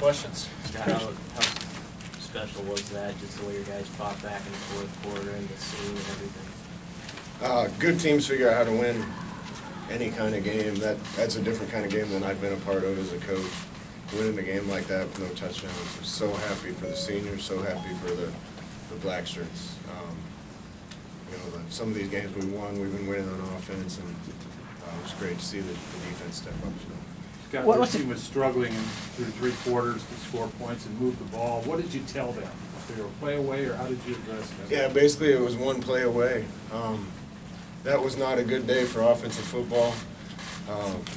questions? How special was that, just the way your guys fought back in the fourth quarter and the scene and everything? Good teams figure out how to win any kind of game. That's a different kind of game than I've been a part of as a coach. Winning a game like that with no touchdowns. I'm so happy for the seniors, so happy for the black shirts. Some of these games we won, we've been winning on offense, and it was great to see the defense step up. Scott, your team was struggling through 3 quarters to score points and move the ball. What did you tell them? They were a play away, or how did you address that? Yeah, basically it was 1 play away. That was not a good day for offensive football.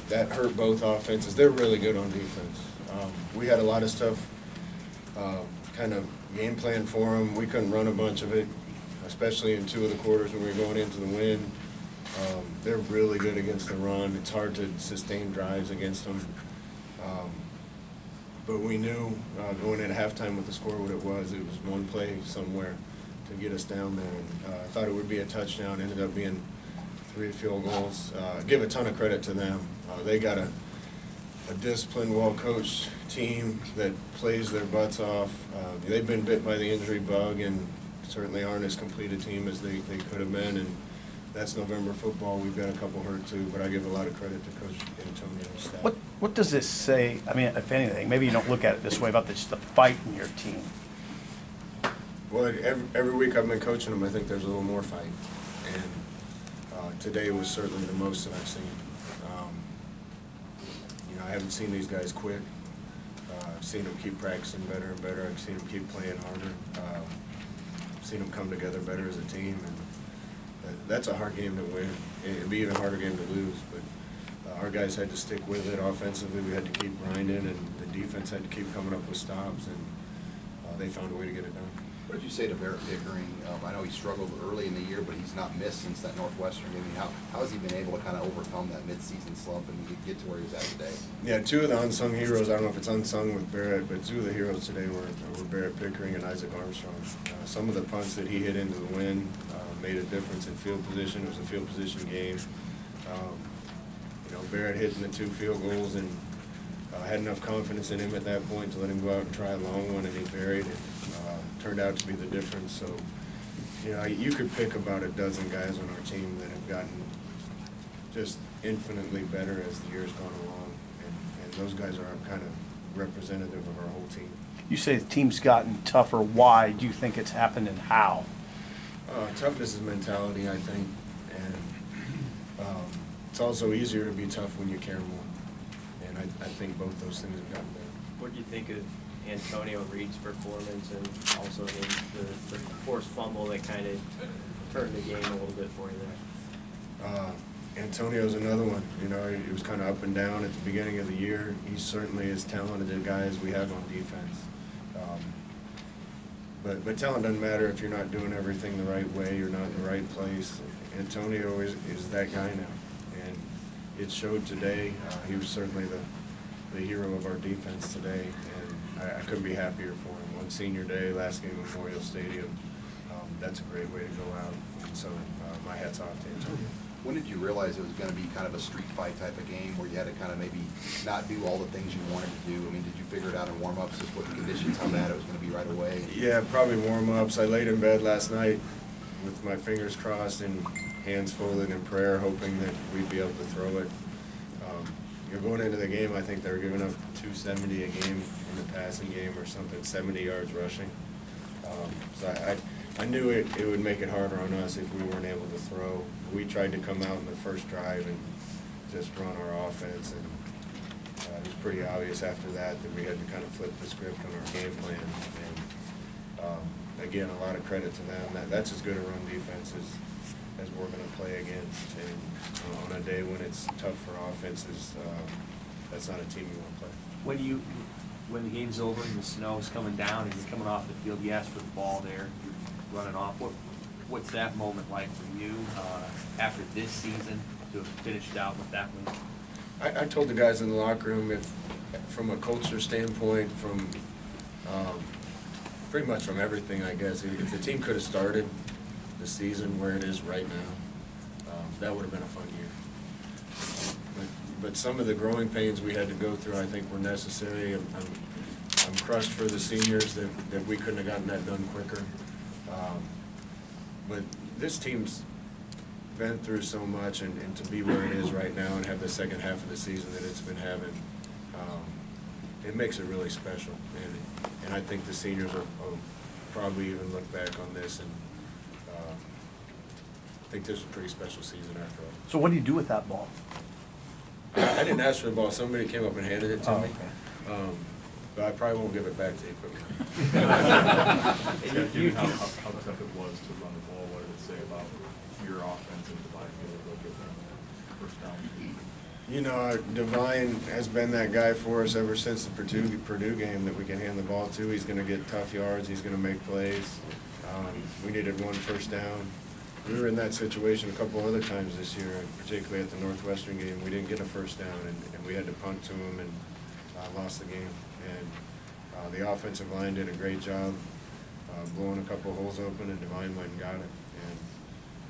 That hurt both offenses. They're really good on defense. We had a lot of stuff kind of game plan for them. We couldn't run a bunch of it, especially in 2 of the quarters when we were going into the wind. They're really good against the run. It's hard to sustain drives against them. But we knew going into halftime with the score what it was. It was 1 play somewhere to get us down there. And I thought it would be a touchdown. Ended up being 3 field goals. Give a ton of credit to them. They got a disciplined, well-coached team that plays their butts off. They've been bit by the injury bug and certainly aren't as complete a team as they could have been. And that's November football. We've got a couple hurt too, but I give a lot of credit to Coach Antonio's staff. What does this say? I mean, if anything, maybe you don't look at it this way about the fight in your team. Well, every week I've been coaching them, I think there's a little more fight. And today was certainly the most that I've seen. I haven't seen these guys quit. I've seen them keep practicing better and better. I've seen them keep playing harder. I've seen them come together better as a team. And that's a hard game to win. It'd be even a harder game to lose. But our guys had to stick with it offensively. We had to keep grinding, and the defense had to keep coming up with stops. And they found a way to get it done. What did you say to Barrett Pickering? I know he struggled early in the year, but he's not missed since that Northwestern game. How has he been able to kind of overcome that midseason slump and get to where he's at today? Yeah, 2 of the unsung heroes, I don't know if it's unsung with Barrett, but 2 of the heroes today were Barrett Pickering and Isaac Armstrong. Some of the punts that he hit into the wind made a difference in field position. It was a field position game. Barrett hitting the 2 field goals, and had enough confidence in him at that point to let him go out and try a long one, and he buried it. Turned out to be the difference. So, you could pick about a dozen guys on our team that have gotten just infinitely better as the year's gone along, and those guys are kind of representative of our whole team. You say the team's gotten tougher. Why do you think it's happened, and how? Toughness is mentality, I think, and it's also easier to be tough when you care more, and I think both those things have gotten better. What do you think of Antonio Reed's performance, and also the forced fumble that kind of turned the game a little bit for you there? Antonio's another one. He was kind of up and down at the beginning of the year. He's certainly as talented a guy as we have on defense. But talent doesn't matter if you're not doing everything the right way, you're not in the right place. Antonio is that guy now, and it showed today. He was certainly the hero of our defense today, and I couldn't be happier for him. On senior day, last game at Memorial Stadium, that's a great way to go out. And so my hat's off to Antonio. When did you realize it was going to be kind of a street fight type of game where you had to kind of maybe not do all the things you wanted to do? I mean, did you figure it out in warm-ups, just what the conditions, how bad it was going to be right away? Yeah, probably warm-ups. I laid in bed last night with my fingers crossed and hands folded in prayer, hoping that we'd be able to throw it. You're going into the game, I think they were giving up 270 a game in the passing game or something, 70 yards rushing. So I knew it would make it harder on us if we weren't able to throw. We tried to come out in the first drive and just run our offense, and it was pretty obvious after that we had to kind of flip the script on our game plan. And again, a lot of credit to them. That's as good a run defense as we're going to play against. And on a day when it's tough for offenses, that's not a team you want to play. When the game's over and the snow's coming down and you're coming off the field, you ask for the ball there, you're running off. What's that moment like for you after this season to have finished out with that one? I told the guys in the locker room, if from a culture standpoint, from pretty much from everything, I guess, if the team could have started the season where it is right now, that would have been a fun year. But some of the growing pains we had to go through, I think, were necessary. I'm crushed for the seniors that we couldn't have gotten that done quicker. But this team's been through so much, and to be where it is right now and have the second half of the season that it's been having, it makes it really special. And I think the seniors will probably even look back on this and think this was a pretty special season after all. So what do you do with that ball? I didn't ask for the ball. Somebody came up and handed it to Oh, me. okay. But I probably won't give it back to the equipment. Given how tough it was to run the ball, what did it say about your offense and Divine being able to get the first down? You know, Divine has been that guy for us ever since the Purdue game that we can hand the ball to. He's going to get tough yards. He's going to make plays. We needed one first down. We were in that situation a couple other times this year, particularly at the Northwestern game. We didn't get a first down, and we had to punt to him and lost the game. And the offensive line did a great job blowing a couple holes open, and Divine went and got it. And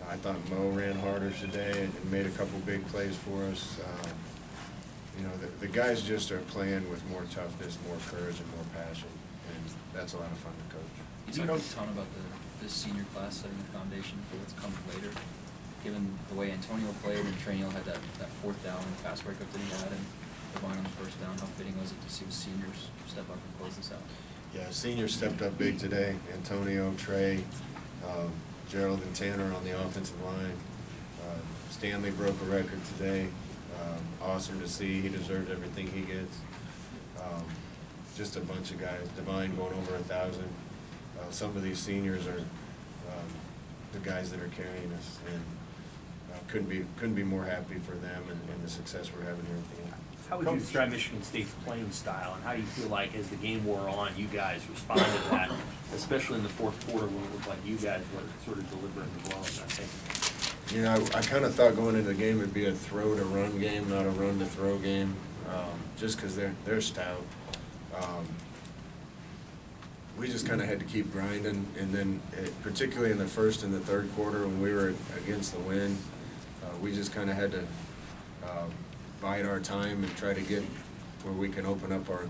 I thought Mo ran harder today and made a couple big plays for us. You know, the guys just are playing with more toughness, more courage, and more passion, and that's a lot of fun to coach. You talked a ton about this senior class setting the foundation for what's coming later. Given the way Antonio played and Trainiel had that fourth down and pass breakup that he had, and Divine on the first down, how fitting was it to see the seniors step up and close this out? Yeah, seniors stepped up big today. Antonio, Trey, Gerald and Tanner on the offensive line. Stanley broke a record today. Awesome to see. He deserved everything he gets. Just a bunch of guys. Divine going over 1,000. Some of these seniors are the guys that are carrying us, and couldn't be more happy for them and the success we're having here at the end. How would you describe Michigan State's playing style, and how do you feel like as the game wore on, you guys responded to that, especially in the fourth quarter when it looked like you guys were sort of delivering the blow? I think. You know, I kind of thought going into the game it'd be a throw-to-run game, not a run-to-throw game, just because they're stout. We just kind of had to keep grinding, and then particularly in the first and the third quarter when we were against the wind, we just kind of had to bide our time and try to get where we can open up our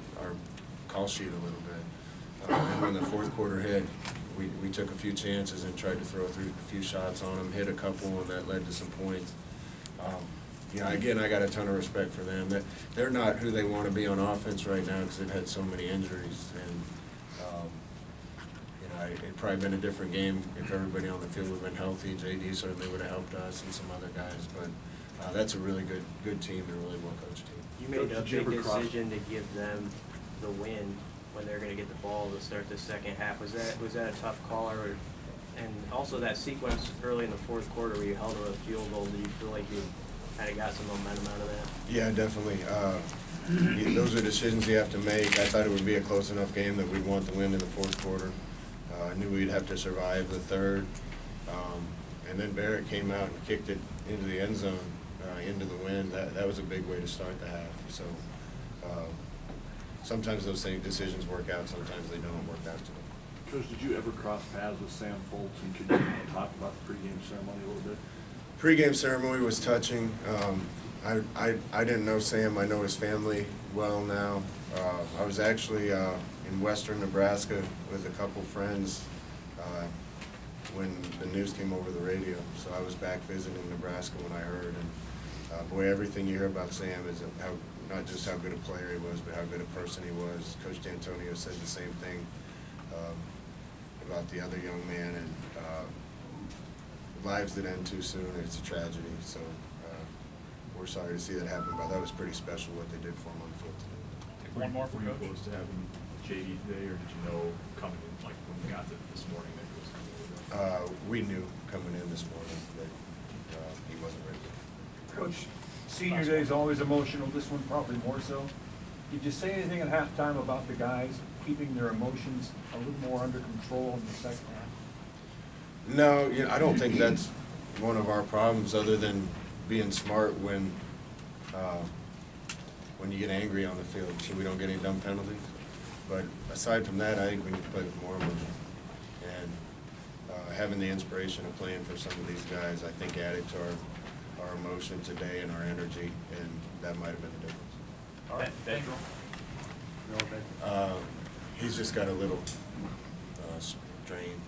call sheet a little bit. And when the fourth quarter hit, we took a few chances and tried to throw through a few shots on them, hit a couple, and that led to some points. You know, again, I got a ton of respect for them. They're not who they want to be on offense right now because they've had so many injuries. And you know, it'd probably been a different game if everybody on the field would have been healthy. JD certainly would have helped us and some other guys, but that's a really good team and a really well-coached team. You made a big decision to give them the win when they're going to get the ball to start the second half. Was that a tough call, and also that sequence early in the fourth quarter where you held them a field goal? Do you feel like you kind of got some momentum out of that? Yeah, definitely. Those are decisions you have to make. I thought it would be a close enough game that we'd want the win in the fourth quarter. I knew we'd have to survive the third, and then Barrett came out and kicked it into the end zone. Into the wind. That was a big way to start the half. So sometimes those same decisions work out, sometimes they don't work out to them. Coach, did you ever cross paths with Sam Foltz, and could you talk about the pregame ceremony a little bit? Pregame ceremony was touching. I didn't know Sam. I know his family well now. I was actually in western Nebraska with a couple friends when the news came over the radio. So I was back visiting Nebraska when I heard, and boy, everything you hear about Sam is not just how good a player he was, but how good a person he was. Coach D'Antonio said the same thing about the other young man, and lives that end too soon, it's a tragedy. So we're sorry to see that happen, but that was pretty special what they did for him on the field today. One more for Coach. Were you close to having JD today, or did you know coming in, like when we got to this morning, that he was coming in? We knew coming in this morning that he wasn't ready. Coach, senior day is always emotional, this one probably more so. Did you say anything at halftime about the guys keeping their emotions a little more under control in the second half? No, you know, I don't think that's one of our problems, other than being smart when you get angry on the field, so we don't get any dumb penalties. But aside from that, I think we need to play with more emotion. And having the inspiration of playing for some of these guys, I think, added to our emotion today and our energy, and that might have been the difference. All right, thank you. He's just got a little strain.